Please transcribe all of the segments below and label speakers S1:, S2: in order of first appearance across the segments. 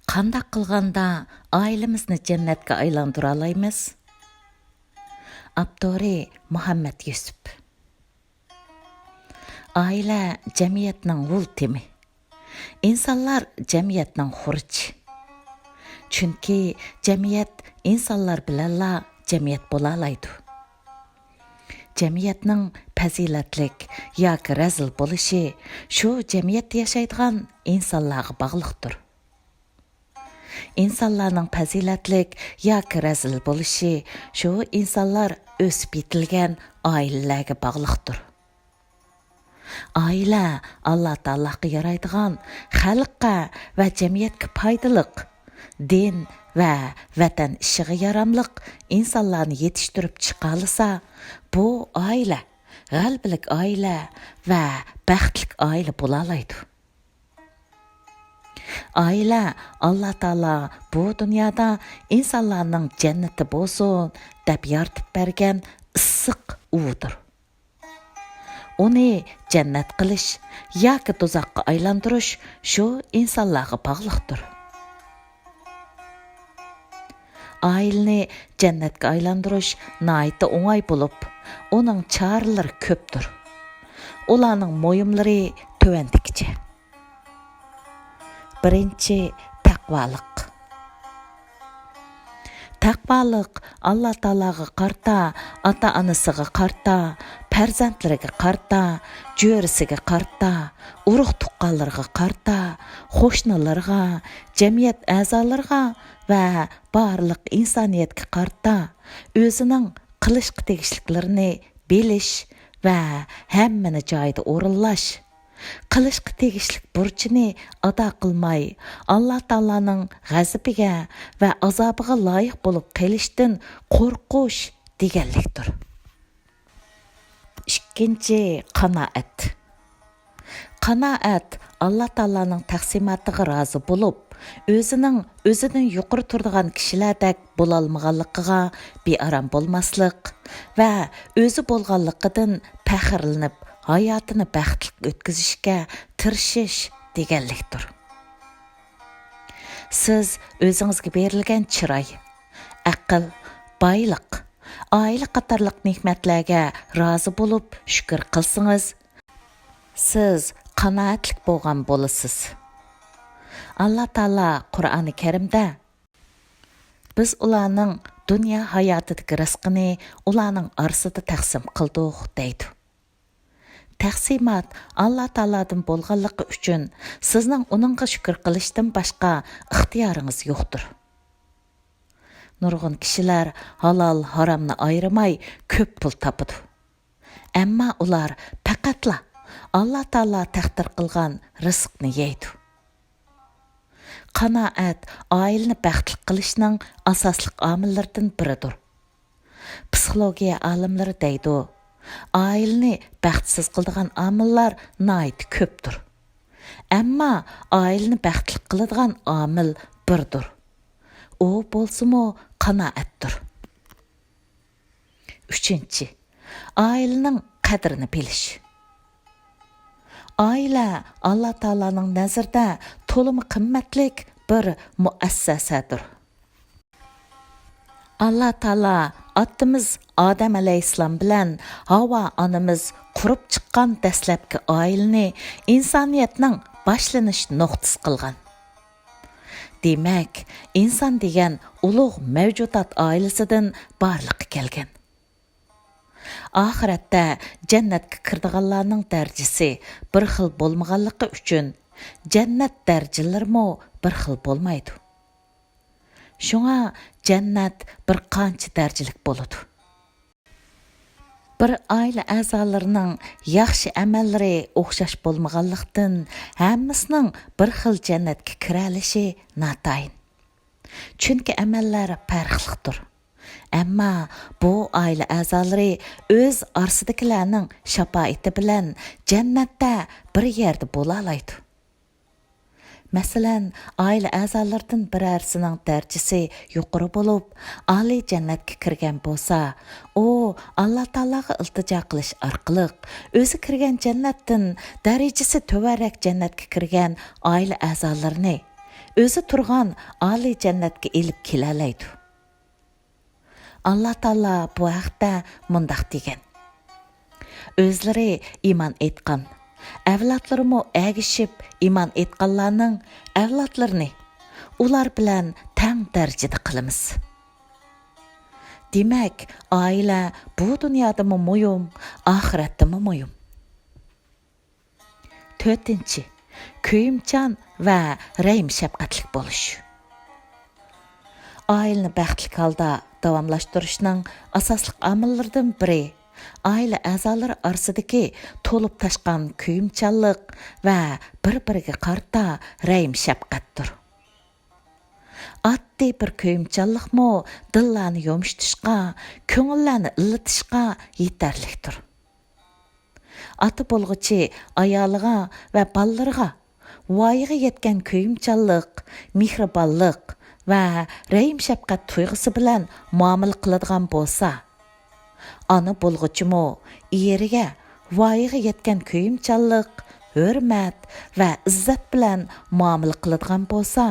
S1: Qandaq qilganda oilamizni jannatga aylantira olamiz? Abdori Muhammad Yusuf. Oila jamiyatning g'ul temi. İnsanlar jamiyatning xuruchi. Chunki jamiyat insonlar bilanla jamiyat bo'la oladi. Jamiyatning fazilatlik yoki razil bo'lishi shu jamiyatda yashaydigan insonlarga bog'liqdir. İnsanlarning fazilatlik yoki razil bo'lishi shu insonlar o'sib yetilgan oilalarga bog'liqdir. Oila Alloh taologa yaraydigan xalqqa va jamiyatga foydaliq, din va vatan ishiga yaramliq insonlarni yetishtirib chiqarsa, bu oila g'albilik oila va baxtli oila bo'la oladi. Oila Alloh taolo bu dunyoda insonlarning jannati bo'lsin deb yaratib bergan issiq uvidir. Uni jannat qilish yoki do'zaxga aylantirish shu insonlarga bog'liqdir. Oilani jannatga aylantirish nihoyatda o'ng'ay bo'lib, uning choralari ko'pdir. Ularning mo'yimlari tuvandikicha. Birinchi, taqvoliq. Taqvoliq Alloh taologa qarta, ota-onasiga qarta, farzandlariga qarta, jo'risiga qarta, urug' tuqqanlarga qarta, qo'shnilarga, jamiyat a'zolariga va barliq insoniyatga qarta o'zining qilishga tegishliklarini bilish va hammani joyida o'rinlash, qilishga tegishlik burchini ado qilmay, Alloh taoloning g'azabiga va azobiga loyiq bo'lib qolishdan qo'rqish deganlikdir. Ikkinchi, qanoat. Qanoat Alloh taoloning taqsimotiga rozi bo'lib, o'zidan yuqori turadigan kishilardek bo'lolmaganligiga bearam bo'lmaslik va o'zi bo'lganligidan faxrlanib, hayotini baxtli o'tkazishga tirishish deganlikdir. Siz o'zingizga berilgan chiroy, aql, boylik, oila qatorliq ne'matlarga rozi bo'lib shukr qilsangiz, siz qanoatlik bo'lgan bo'lasiz. Alloh taolo Qur'oni Karimda biz ularning dunyo hayotidagi rizqini ularning orasida taqsim qildik deydi. Taqsimot Alloh taolodan bo'lganligi uchun sizning uningga shukr qilishdan boshqa ixtiyoringiz yo'qdir. Nurg'un kishilar halol haromni ayirmay ko'p pul topadi. Ammo ular faqatla Alloh taolo taqdir qilgan rizqni yeydi. Qanoat oilani baxtli qilishning asosli omillaridan biridir. Psixologiya olimlari deydi, oilani baxtsiz qiladigan omillar nihoyat ko'pdir. Ammo oilani baxtli qiladigan omil birdir. U bo'lsa-mu qanoatdir. Uchinchi, oilaning qadrini bilish. Oila Alloh taoloning nazarida to'limi qimmatlik bir muassasadir. Alloh taolo otimiz Odam alayhissalom bilan Havo onamiz qurib chiqqan dastlabki oilani insoniyatning boshlanish nuqtasi qilgan. Demak, inson degan ulug' mavjudot oilasidan barliqqa kelgan. Oxiratda jannatga kirdiganlarning darajasi bir xil bo'lmaganligi uchun jannat darajalarimi bir xil bo'lmaydi. Shunga jannat bir qancha darajalik bo'ladi. Bir oila a'zolarining yaxshi amallari o'xshash bo'lmaganlikdan hammasining bir xil jannatga kira olishi notayin. Chunki amallari farqlidir. Ammo bu oila a'zolari o'z orasidagilarning shafoati bilan jannatda bir yerda bo'la oladi. Masalan, oila a'zolaridan birarsining darajasi yuqori bo'lib, oliy jannatga kirgan bo'lsa, u Alloh taologa iltijo qilish orqali o'zi kirgan jannatdan darajasi to'varak jannatga kirgan oila a'zolarini o'zi turgan oliy jannatga elib kelalaydi. Allah Taala bu haqda mundaq degan. O'zlari iymon etgan, avlodlarimo agishib iymon etganlarning avlodlarini ular bilan teng darajada qilamiz. Demak, oila bu dunyodami muhim, oxiratdami muhim. 4. Kuyimchan va rahim shafqatlik bo'lish. Oilani baxtli holda davomlashtirishning asosli omillaridan biri oila a'zolari orasidagi to'lib tashqan kuyimchanlik va bir-biriga qarta rahim shafqatdir. Oddiy bir kuyimchanlikmi dillarni yumshatishga, ko'ngillarni illatishga yetarlikdir. Ata bo'lg'uchi ayoliga va ballarga voyaga yetgan kuyimchanlik, mehribonlik va rahim shafqat tuyg'usi bilan muomala qiladigan bo'lsa, ana bo'lg'uchimi eriga voyaga yetgan kuyimchanlik, hurmat va izzat bilan muomala qiladigan bo'lsa,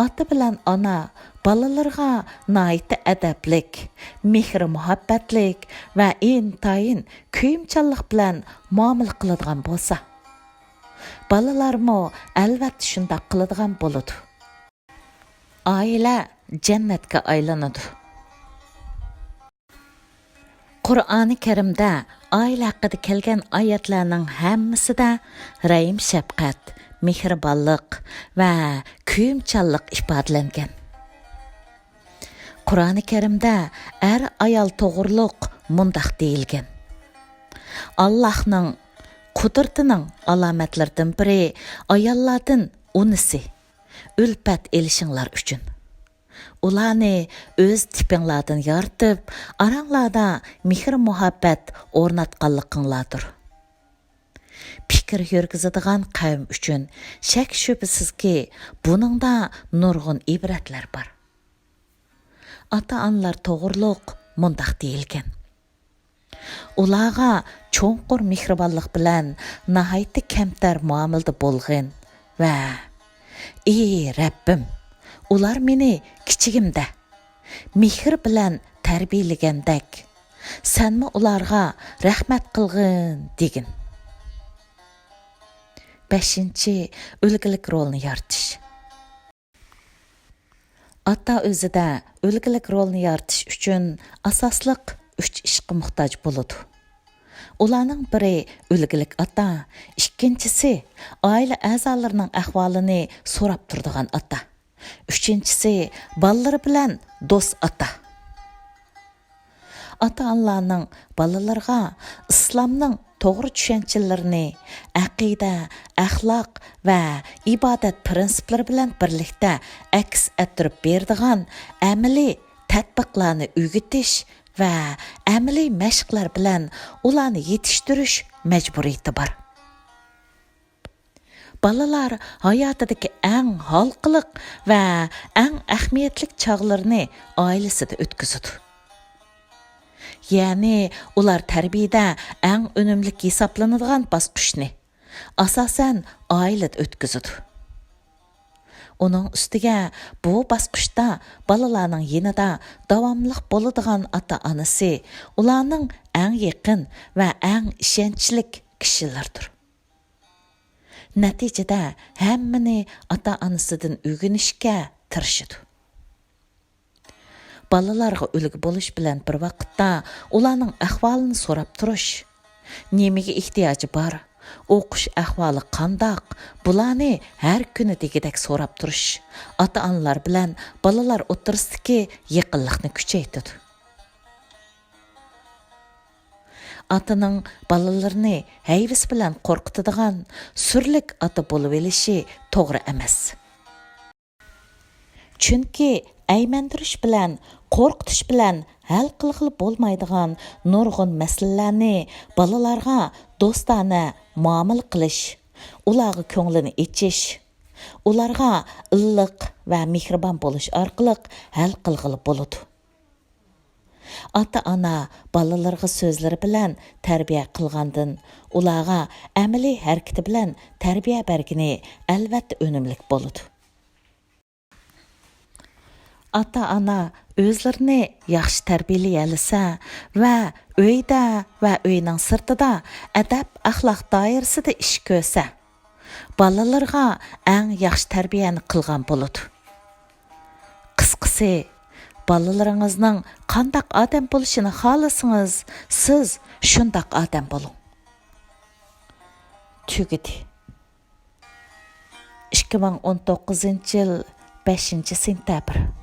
S1: ota bilan ona balalarga noita adablik, mehr muhabbatlik va intayin kuyimchanlik bilan muomala qiladigan bo'lsa, balalarmo albatta shundoq qiladigan bo'ladi. Oila jannatga aylanadi. Qur'oni Karimda oila haqida kelgan oyatlarning hammasida rahim shafqat, mehribonlik va kuyimchanlik ifodalangan. Qur'oni Karimda er ayol to'g'riliq mundaq deyilgan. Allohning qudratining alomatlaridan biri ayollardan unisi ulpat elishinglar uchun. Ularni o'z tipinglardan yaratib, aranglarda mehr muhabbat o'rnatganliginglardir. Fikr yurgizadigan qavm uchun shak shubhisizki buningda nurg'un ibratlar bor. Ota-onalar to'g'riliq mundaq deyilgan. Ularga cho'nqur mehribonlik bilan nihoyatda kamtar muomalada bo'lgan va ey Rabbim, ular meni kichigimda mehr bilan tarbiyalagandek, senmi ularga rahmat qilgin degin. 5. Ulgulik rolni yaratish. Ota o'zida ulgulik rolni yaratish uchun asosliq 3 ishga muhtoj bo'ladi. Ularning biri ulgulik ota, ikkinchisi oila a'zolarining ahvolini so'rab turadigan ota, uchinchisi balalar bilan do'st ota. Ota-onalarning balalarga islomning to'g'ri tushunchalarini, aqida, axloq va ibodat prinsiplari bilan birlikda aks ettirib beradigan amaliy tatbiqlarni o'rgatish va amaliy mashqlar bilan ularni yetishtirish majburiyati bor. Balalar hayotidagi eng halqiliq va eng ahamiyatli chog'larni oilasida o'tkazadi. Ya'ni ular tarbiyada eng unumli hisoblanadigan bosqichni asosan oilada o'tkazadi. Uning ustiga bu bosqichda balalarning yanida davomli bo'ladigan ota-onasi ularning eng yaqin va eng ishonchli kishilardir. Natijada hammani ota-onasidan o'rganishga tirishadi. Balalarga ulgu bo'lish bilan bir vaqtda ularning ahvolini so'rab turish, nimaga ehtiyoji bor, o'qish ahvoli qandoq, bularni har kuni degidek so'rab turish ota-onalar bilan balalar o'rtasidagi yaqinlikni kuchaytiradi. Ataning balalarni hayvis bilan qo'rqitadigan surlik ota bo'lib elishi to'g'ri emas. Chunki aymandirish bilan, qo'rqitish bilan hal qilg'ili bo'lmaydigan nurg'un masalalarni balalarga do'stona muomala qilish, ularga ko'nglini ichish, ularga illiq va mehribon bo'lish orqali hal qilg'ili bo'ladi. Ota-ona balalarga so'zlari bilan tarbiya qilgandan, ularga amaliy harakati bilan tarbiya bergini albatta unumli bo'ladi. ata-ana özlerini yaxşı tərbiyələyəlisə və öydə və öyünün sırtıda ədəb-əxlaq dairəsində iş görsə, balalarga ən yaxşı tərbiyəni qılğan boludu. Qısqası, balalaringizning qandaq odam bo'lishini xohlasangiz, siz shundaq odam bo'ling. Tugidi. 2019 yil 5 sentabr